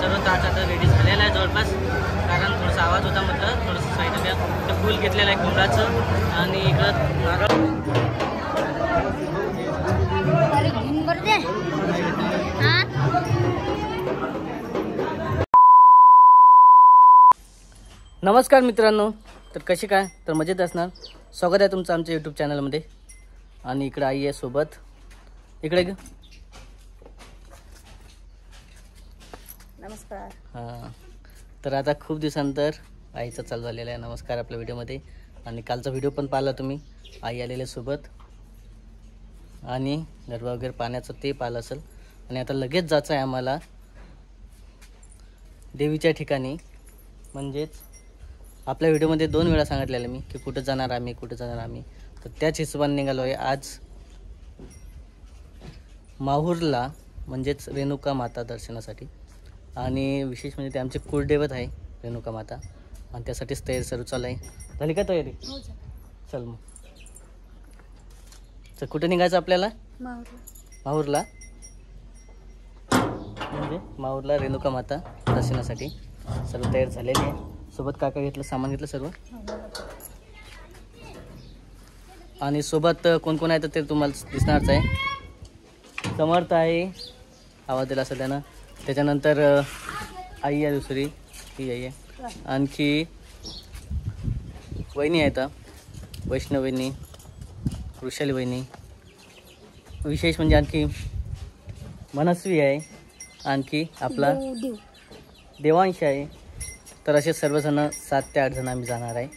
सर्व ताट आता रेडी झालेला आहे जवळपास, कारण थोडासा आवाज होता म्हटलं थोडंसं साईड द्या. तर फूल घेतलेलं आहे कमळाचं आणि इकडं नारळ. नमस्कार मित्रांनो, तर कशी काय, तर मजेत असणार. स्वागत आहे तुमचं आमच्या यूट्यूब चॅनलमध्ये. आणि इकडे आई आहे सोबत. इकडे ग. नमस्कार. हां, तर आता खूप दिवसानंतर आईचा चालू झालेला आहे नमस्कार आपल्या व्हिडिओमध्ये. आणि कालचा व्हिडिओ पण पाहिला तुम्ही, आई आलेल्या सोबत आणि गरबा वगैरे पाण्याचं ते पाहिलं असेल. आणि आता लगेच जायचं आहे आम्हाला देवीच्या ठिकाणी. म्हणजेच आपल्या व्हिडिओमध्ये 2 वेळा सांगितलेलं मी की कुठं जाणार आम्ही. तर त्याच हिशोबाने निघालो आहे आज माहूरला, म्हणजेच रेणुका माता दर्शनासाठी. आणि विशेष म्हणजे ते आमचे कुलदैवत आहे रेणुका माता, आणि त्यासाठीच तयारी सर्व चालू आहे. झाली का तयारी? चल मग. तर कुठे निघायचं आपल्याला? माहूरला. म्हणजे माहूरला रेणुका माता दर्शनासाठी सर्व तयार झालेली आहे. सोबत काका घेतलं, सामान घेतलं सर्व. आणि सोबत कोण कोण आहे तर ते तुम्हाला दिसणारच आहे. समर्थ आहे, आवाज दिला असेल त्यानं. त्याच्यानंतर आई आहे दुसरी, ही आई आहे. आणखी वहिनी आहेत, वैष्णव वहिनी, वृषाली वहिनी. विशेष म्हणजे आणखी मनस्वी आहे, आणखी आपला देवांश आहे. तर असे सर्वजण 7 ते 8 जण आम्ही जाणार आहे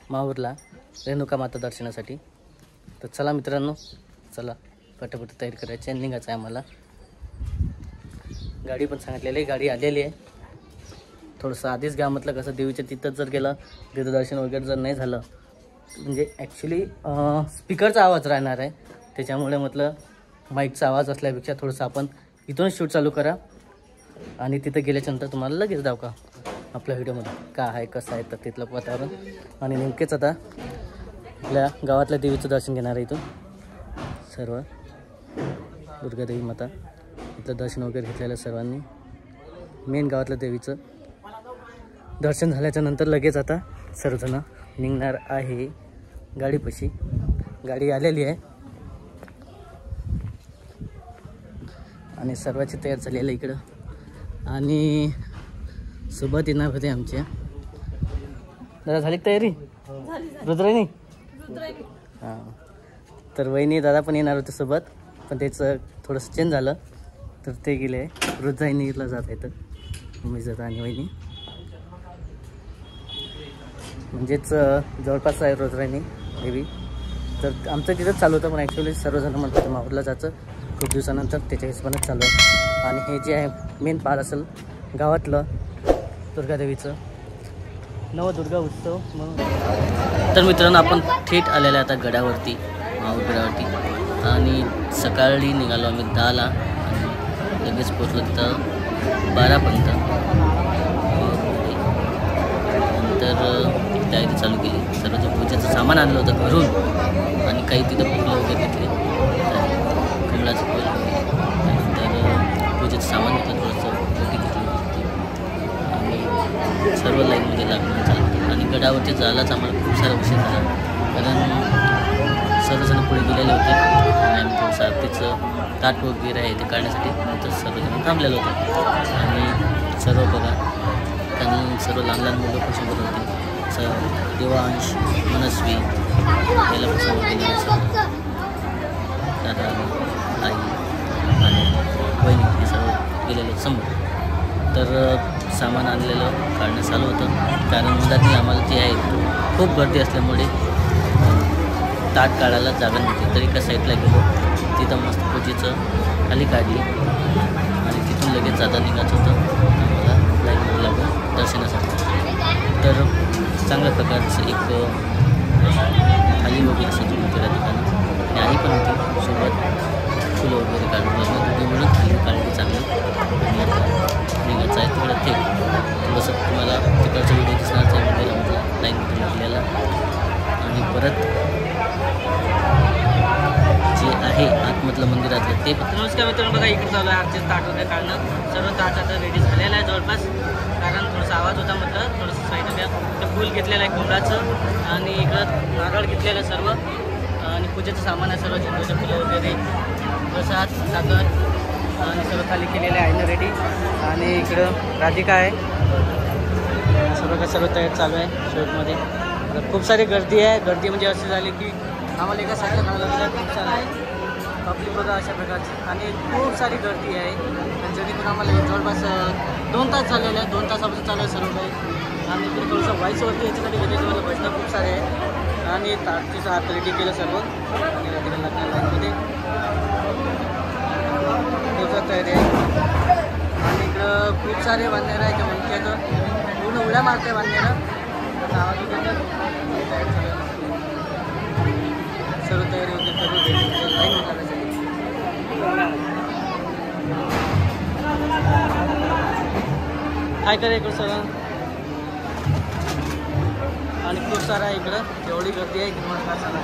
माहूरला रेणुका माता दर्शनासाठी. तर चला मित्रांनो, चला पटापट तयारी करायची आणि निघायचं आहे आम्हाला. गाडी पण सांगितलेली आहे, गाडी आलेली आहे. थोडंसं आधीच घ्या म्हटलं, कसं देवीच्या तिथंच जर गेलं, तिथं दर्शन वगैरे जर नाही झालं, म्हणजे ॲक्च्युली स्पीकरचा आवाज राहणार आहे. त्याच्यामुळे म्हटलं माईकचा आवाज असल्यापेक्षा थोडंसं आपण इथूनच शूट चालू करा आणि तिथं गेल्याच्यानंतर तुम्हाला लगेच दाव का आपल्या व्हिडिओमध्ये काय आहे कसं आहे तर तिथलं वातावरण. आणि नेमकेच आता आपल्या गावातल्या देवीचं दर्शन घेणार आहे. इथून सर्व दुर्गादेवी माता इथलं दर्शन वगैरे घेतलेलं सर्वांनी. मेन गावातल्या देवीचं दर्शन झाल्याच्या नंतर लगेच आता सर्वजण निघणार आहे गाडीपाशी. गाडी आलेली आहे आणि सर्वांची तयार झालेलं आहे इकडं. आणि सोबत येणार होते आमच्या. दादा झाली तयारी? रुद्राईनी? हां, तर वहिनी दादा पण येणार होते सोबत, पण त्याचं थोडंसं चेंज झालं तर ते गेले रुद्राईनीला जात आहेत. मी जाता आणि वहिनी म्हणजेच जवळपास आहे रुद्राईनी देवी. तर आमचं तिथंच चालू होतं, पण ॲक्च्युली सर्वजण म्हणतात माहूरला जायचं खूप दिवसानंतर, त्याच्या हिशोबानेच चालू आहे. आणि हे जे आहे मेन पार असेल गावातलं दुर्गादेवीचं नवदुर्गा उत्सव म्हणून. तर मित्रांनो, आपण थेट आलेलं आहे आता गडावरती, माहूर गडावरती. आणि सकाळी निघालो आम्ही 10ला आणि लगेच पोचलो तिथं 12पर्यंत. नंतर तयारी चालू केली. सर्वचं पूजेचं सामान आणलं होतं घरून आणि काही तिथं फुलं वगैरे घेतले, कमळाचं फुल. त्यानंतर पूजेचं सामान घेतलं, थोडंसं ओटी घेतली आणि सर्व लाईनमध्ये लागून चालतं. आणि गडावरती जायलाच आम्हाला खूप सारा उशीर झाला, कारण सर्वजण पुढे गेलेले होते आणि आम्ही थोडंसं आरतीचं ताट वगैरे आहे ते काढण्यासाठी नंतर सर्वजण थांबलेलं होतं. आणि सर्व बघा, त्यांनी सर्व लहान लहान मुलं पण सोबत होते. देवांश, मनस्वी याला पण सोबत गेलेलं सर्व दादा, आई आणि वहिनी हे सर्व गेलेलं समोर. तर सामान आणलेलं काढणं चालू होतं, कारण मुलांनी आम्हाला जे आहे खूप गर्दी असल्यामुळे ताट काढायला जागा नव्हती. तरी एका साईडला गेलो, तिथं मस्त पूजेचं खाली काढली आणि तिथून लगेच जाता निघायचं होतं आम्हाला लाईनमध्ये लागून दर्शनासाठी. तर चांगल्या प्रकारचं एक थाली वगैरे सजवून होती त्या ठिकाणी आणि आई पण होती सोबत. फुलं वगैरे काढून दोघे मिळून थाली काढली चांगली. आणि आता निघायचं आहे तिकडं थेट. थोडंसं तुम्हाला तिकडचा व्हिडिओ दिसणार आहे मंदिरामधला लाईनमध्ये लागलेला. आणि परत जे आहे आतमधलं देवीचं मंदिरातलं ते पण. नमस्कार मित्रांनो, बघा इकडे चालू आहे आजचे ताट वगैरे काढणं. सर्व ताट आता रेडी झालेलं आहे जवळपास, कारण थोडासा आवाज होता म्हटलं थोडंसं साईडला द्या. तर फूल घेतलेलं आहे कोंबडाचं आणि इकडं नारळ घेतलेलं आहे सर्व, आणि पूजेचं सामान आहे सर्व, झेंडूचं फुलं वगैरे, प्रसाद, साखर आणि सर्व खाली केलेलं आहे ना रेडी. आणि इकडं राधिका आहे, सर्व तयार चालू आहे शूटमध्ये. खूप सारी गर्दी आहे. गर्दी म्हणजे असे झाले की आम्हाला एका साईडला खायला लागलं, खूप सारं आहे पब्लिक बघा अशा प्रकारची, आणि खूप सारी गर्दी आहे. जेणेकरून आम्हाला जवळपास 2 तास झालेले आहे, 2 तासापासून चालू आहे सर्व काही. आणि इकडे थोडंसं व्हाईसवरती याच्यासाठी गेले मला भजनं खूप सारे आहे. आणि तारतीचं हात रेडी केलं सर्व, आणि रात्रीला लागणार लाईनमध्ये तोच तयारी आहे. आणि इकडं खूप सारे बांधणारे आहे, ते म्हणते तर पूर्ण उड्या मारते बांधणारं, आवाज सर्व तयारी होते, सर्व लाईन होता काय करे इकडं सगळं. आणि खूप सारा आहे इकडं, एवढी गर्दी आहे की तुम्हाला काय सांगा.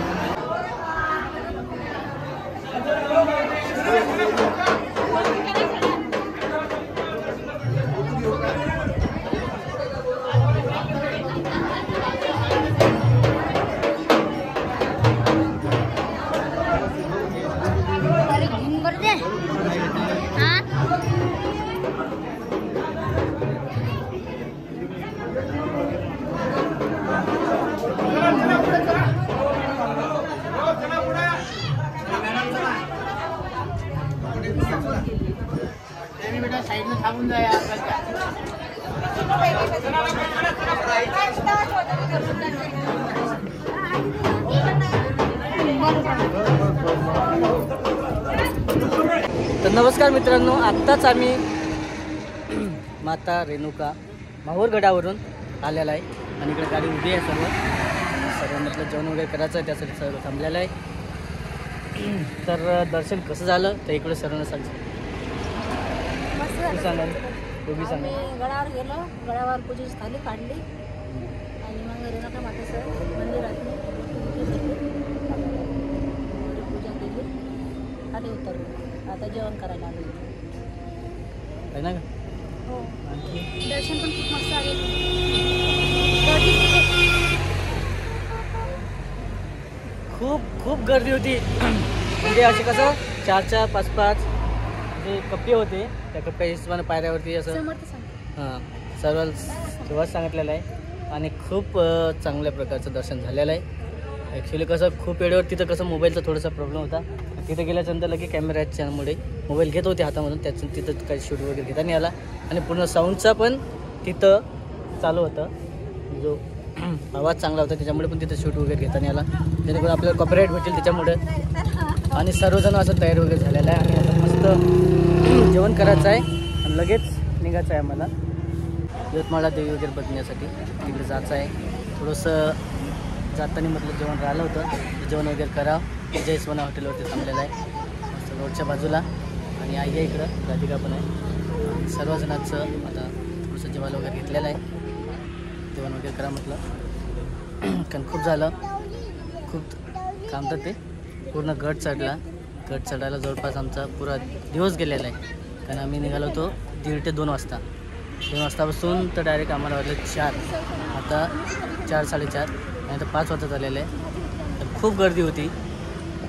तर नमस्कार मित्रांनो, आत्ताच आम्ही माता रेणुका माहूरगडावरून आलेला आहे, आणि इकडे गाडी उभी आहे. सर्व म्हटलं जेवण वगैरे करायचं आहे, त्यासाठी सर्व थांबलेलं आहे. तर दर्शन कसं झालं तर इकडे सर्वांना सांगतो. सांगाल तुम्ही सांगा. गडावर गेलो, गडावर पूजेची थाली काढली, आणि मग रेणुका मातेचं मंदिरात पूजा केली, खाली उतरलो. आता जेवण करायला आलो आहे ना. हो, दर्शन पण खूप मस्त आहे. खूप गर्दी होती. म्हणजे असे कसं 4-4, 5-5 जे कप्पे होते, त्या कप्प्या हिशोबाने पायऱ्यावरती असं हां सुरुवात सांगितलेलं आहे. आणि खूप चांगल्या प्रकारचं दर्शन झालेलं आहे. ॲक्च्युली कसं खूप वेळेवर तिथं कसं मोबाईलचा थोडासा प्रॉब्लेम होता. तिथं गेल्याच्यानंतर लगे कॅमेऱ्याच्यामुळे मोबाईल घेत होते हातामधून, त्याचं तिथं काही शूट वगैरे घेता नाही आला. आणि पूर्ण साऊंडचा पण तिथं चालू होतं, जो आवाज चांगला होता त्याच्यामुळे पण तिथं शूट वगैरे घेता नाही आला, जेणेकरून आपल्याला कॉपीराईट भेटेल त्याच्यामुळे. आणि सर्वजण असं तयार वगैरे झालेलं आहे, आणि आता मस्त जेवण करायचं आहे आणि लगेच निघायचं आहे आम्हाला यवतमाळला देवी वगैरे बघण्यासाठी. तिकडे जायचं आहे. थोडंसं जाताना म्हटलं जेवण राहिलं होतं, जेवण वगैरे करावं. जयस्वना हॉटेलवरती थांबलेलं आहे मस्त रोडच्या बाजूला, आणि आई आहे इकडं, राधिका पण आहे. सर्वजणांचं आता थोडंसं जेवण वगैरे घेतलेलं आहे. जेवण वगैरे करा म्हटलं, कारण खूप झालं, खूप काम तर ते पूर्ण गड चढायला जवळपास आमचा पुरा दिवस गेलेला आहे. कारण आम्ही निघालो होतो 1:30 ते 2 वाजता. 2 वाजतापासून तर डायरेक्ट आम्हाला वाटलं 4, आता 4, 4:30 आणि आता 5 वाजता झालेलं आहे. तर खूप गर्दी होती,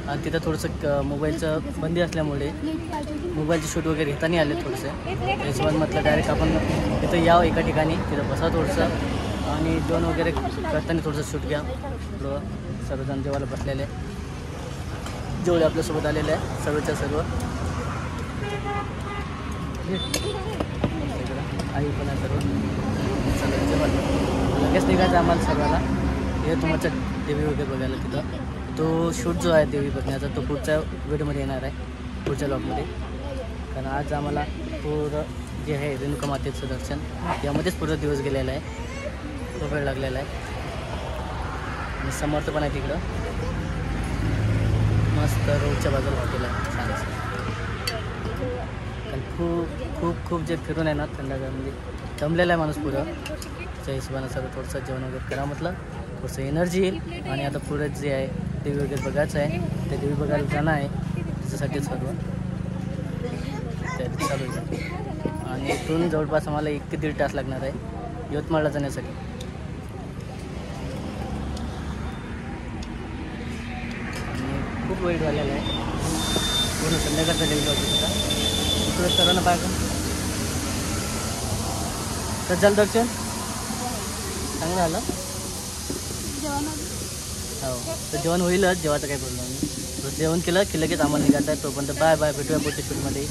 आणि तिथं थोडंसं मोबाईलचं बंदी असल्यामुळे मोबाईलचे शूट वगैरे घेता नाही आले थोडंसं. त्याच्यावर म्हटलं डायरेक्ट आपण तिथं यावं एका ठिकाणी, तिथं बसा थोडंसं, आणि जेवण वगैरे करताना थोडंसं शूट घ्या. थोडं सर्वजण जेवायला बसलेले, जेवढे आपल्यासोबत आलेले आहे सर्वच्या सर्व. आई पण आहे सर्व. जेवण लगेच निघायचं आम्हाला सर्वांना. हे तुमच्या देवी वगैरे बघायला तिथं. तो शूट जो आहे देवी बघण्याचा तो पुढच्या व्हिडिओमध्ये येणार आहे, पुढच्या ब्लॉगमध्ये. कारण आज आम्हाला पूर्ण जे आहे रेणुका मातेचं दर्शन यामध्येच पूर्ण दिवस गेलेला आहे, खूप वेळ लागलेला आहे. आणि समर्थ पण आहे तिकडं, मस्त रोडच्या बाजूला हॉटेल आहे छान. कारण खूप जे फिरून आहे ना थंडगारमध्ये दमलेला आहे माणूस पुरं. त्या हिशोबानं सगळं थोडंसं जेवण वगैरे करा म्हटलं, थोडंसं एनर्जी येईल. आणि आता पुढे जे आहे देवी वगैरे बघायचं आहे, ते देवी बघायला जाणं आहे. त्याच्यासाठी सर्व तयारी चालू आहे. आणि इथून जवळपास आम्हाला 1 ते 1.5 तास लागणार आहे यवतमाळला जाण्यासाठी. आणि खूप वेळ झालेला आहे, पूर्ण संध्याकाळचा गेलेला होता. इकडे सर्वांना पाय का तर झालं दर्शन चांगलं झालं. हो तर जेवण होईलच, जेवायचं काही प्रॉब्लेम नाही. जेवण केलं की लगेच आम्हाला निघायचं आहे. तोपर्यंत बाय बाय, भेटूया पुढच्या शूटमध्ये.